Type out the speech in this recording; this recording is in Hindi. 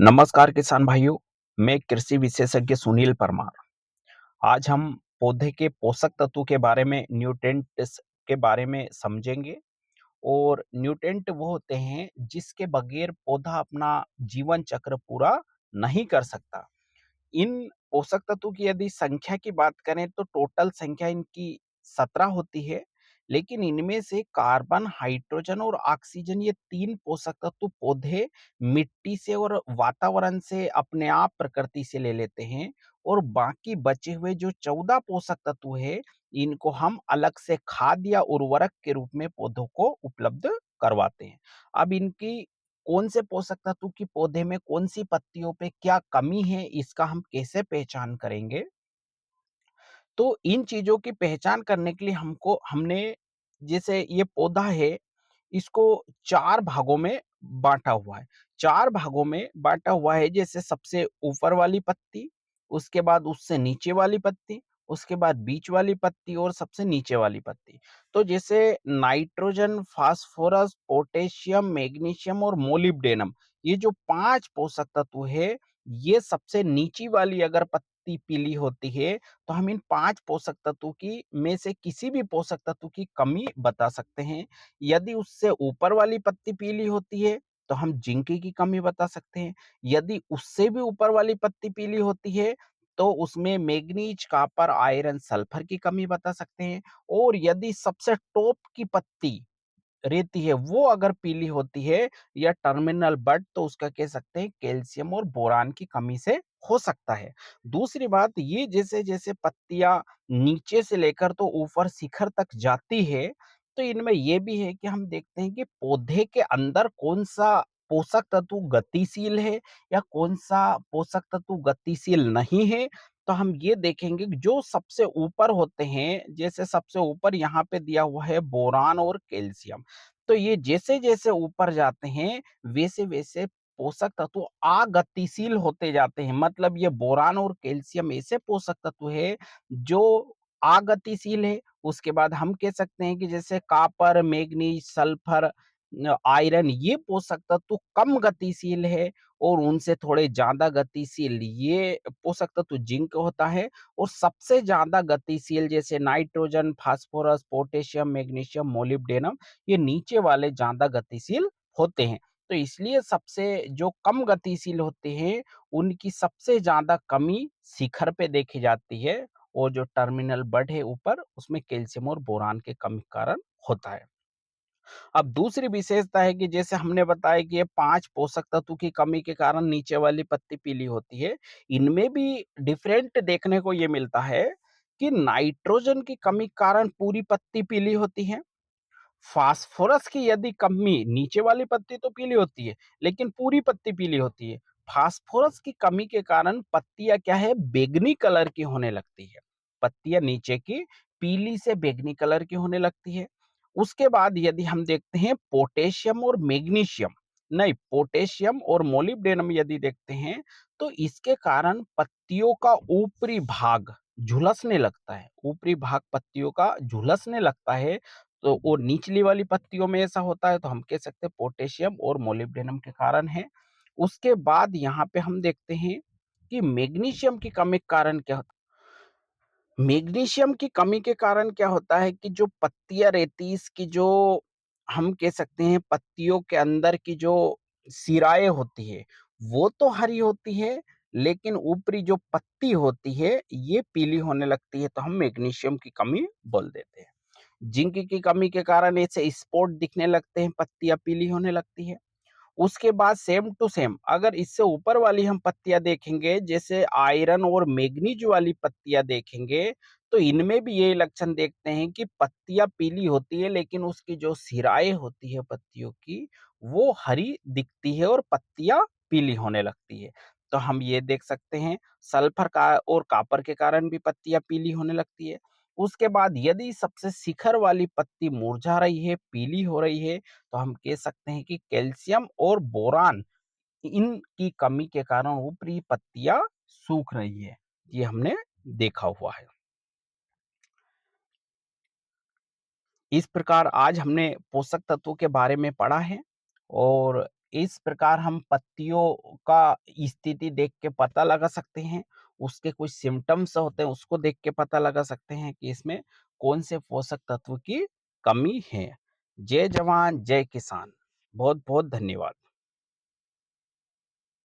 नमस्कार किसान भाइयों, मैं कृषि विशेषज्ञ सुनील परमार। आज हम पौधे के पोषक तत्व के बारे में न्यूट्रिएंट्स के बारे में समझेंगे। और न्यूट्रिएंट वो होते हैं जिसके बगैर पौधा अपना जीवन चक्र पूरा नहीं कर सकता। इन पोषक तत्वों की यदि संख्या की बात करें तो टोटल संख्या इनकी 17 होती है। लेकिन इनमें से कार्बन, हाइड्रोजन और ऑक्सीजन, ये तीन पोषक तत्व पौधे मिट्टी से और वातावरण से अपने आप प्रकृति से ले लेते हैं। और बाकी बचे हुए जो 14 पोषक तत्व है, इनको हम अलग से खाद या उर्वरक के रूप में पौधों को उपलब्ध करवाते हैं। अब इनकी कौन से पोषक तत्व की पौधे में कौन सी पत्तियों पे क्या कमी है, इसका हम कैसे पहचान करेंगे? तो इन चीजों की पहचान करने के लिए हमने जैसे ये पौधा है, इसको 4 भागों में बाँटा हुआ है। 4 भागों में बाँटा हुआ है, जैसे सबसे ऊपर वाली पत्ती, उसके बाद उससे नीचे वाली पत्ती, उसके बाद बीच वाली पत्ती और सबसे नीचे वाली पत्ती। तो जैसे नाइट्रोजन, फास्फोरस, पोटेशियम, मैग्नीशियम और मोलिब्डेनम, ये जो 5 पोषक तत्व है, ये सबसे नीची वाली अगर पत्ती पीली होती है, तो हम इन 5 पोषक तत्वों की में से किसी भी पोषक तत्व की कमी बता सकते हैं। यदि उससे ऊपर वाली पत्ती पीली होती है, तो हम जिंक की कमी बता सकते हैं। यदि उससे भी ऊपर वाली पत्ती पीली होती है, तो उसमें मैग्नीज, कॉपर, आयरन, सल्फर की कमी बता सकते हैं। और यदि सबसे टॉप की पत्ती रहती है वो अगर पीली होती है या टर्मिनल बड, तो उसका कह सकते हैं कैल्शियम और बोरान की कमी से हो सकता है। दूसरी बात, ये जैसे जैसे पत्तियां नीचे से लेकर तो ऊपर शिखर तक जाती है, तो इनमें ये भी है कि हम देखते हैं कि पौधे के अंदर कौन सा पोषक तत्व गतिशील है या कौन सा पोषक तत्व गतिशील नहीं है। तो हम ये देखेंगे कि जो सबसे ऊपर होते हैं, जैसे सबसे ऊपर यहाँ पे दिया हुआ है बोरान और कैल्शियम। तो ये जैसे-जैसे ऊपर जाते हैं, वैसे-वैसे पोषक तत्व अगतिशील होते जाते हैं। मतलब ये बोरान और कैल्शियम ऐसे पोषक तत्व है जो अगतिशील है। उसके बाद हम कह सकते हैं कि जैसे कॉपर, मैग्नीज, सल्फर, आयरन, ये पोषक तत्व कम गतिशील है। और उनसे थोड़े ज़्यादा गतिशील ये पोषक तत्व जिंक होता है। और सबसे ज़्यादा गतिशील जैसे nitrogen, phosphorus, potassium, magnesium, molybdenum, ये नीचे वाले ज़्यादा गतिशील होते हैं। तो इसलिए सबसे जो कम गतिशील होते हैं, उनकी सबसे ज़्यादा कमी शिखर पे देखी जाती है। और जो टर्मिनल बड है ऊपर, उसमें कैल्शियम और बोरान के कमी के कारण होता है। अब दूसरी विशेषता है कि जैसे हमने बताया कि ये 5 पोषक तत्व की कमी के कारण नीचे वाली पत्ती पीली होती है। इनमें भी डिफरेंट देखने को ये मिलता है कि नाइट्रोजन की कमी के कारण पूरी पत्ती पीली होती है। फास्फोरस की यदि कमी, नीचे वाली पत्ती तो पीली होती है, लेकिन पूरी पत्ती पीली होती है। फास्फोरस की कमी के कारण पत्तियाँ क्या है, बैंगनी कलर की होने लगती है। पत्तियाँ नीचे की पीली से बैंगनी कलर की होने लगती है। उसके बाद यदि हम देखते हैं पोटेशियम और मैग्नीशियम, नहीं, पोटेशियम और मोलिब्डेनम यदि देखते हैं, तो इसके कारण पत्तियों का ऊपरी भाग झुलसने लगता है। ऊपरी भाग पत्तियों का झुलसने लगता है। तो वो निचली वाली पत्तियों में ऐसा होता है, तो हम कह सकते हैं पोटेशियम और मोलिब्डेनम के कारण है। उसके बाद यहाँ पे हम देखते हैं कि मैग्नीशियम की कमी के कारण क्या होता है। मैग्नीशियम की कमी के कारण क्या होता है कि जो पत्तियां रहती है, इसकी जो हम कह सकते हैं पत्तियों के अंदर की जो सिराएं होती है, वो तो हरी होती है, लेकिन ऊपरी जो पत्ती होती है ये पीली होने लगती है। तो हम मैग्नीशियम की कमी बोल देते हैं। जिंक की कमी के कारण ऐसे स्पॉट दिखने लगते हैं, पत्तियां पीली होने लगती है। उसके बाद सेम टू सेम अगर इससे ऊपर वाली हम पत्तियां देखेंगे, जैसे आयरन और मैग्नीज वाली पत्तियां देखेंगे, तो इनमें भी ये लक्षण देखते हैं कि पत्तियां पीली होती है, लेकिन उसकी जो सिराएं होती है पत्तियों की, वो हरी दिखती है और पत्तियां पीली होने लगती है। तो हम ये देख सकते हैं सल्फर का और कॉपर के कारण भी पत्तियां पीली होने लगती है। उसके बाद यदि सबसे शिखर वाली पत्ती मुरझा रही है, पीली हो रही है, तो हम कह सकते हैं कि कैल्शियम और बोरान, इनकी कमी के कारण ऊपरी पत्तियां सूख रही है। ये हमने देखा हुआ है। इस प्रकार आज हमने पोषक तत्वों के बारे में पढ़ा है। और इस प्रकार हम पत्तियों का स्थिति देख के पता लगा सकते हैं, उसके कुछ सिम्पटम्स होते हैं उसको देख के पता लगा सकते हैं कि इसमें कौन से पोषक तत्व की कमी है। जय जवान, जय किसान। बहुत-बहुत धन्यवाद।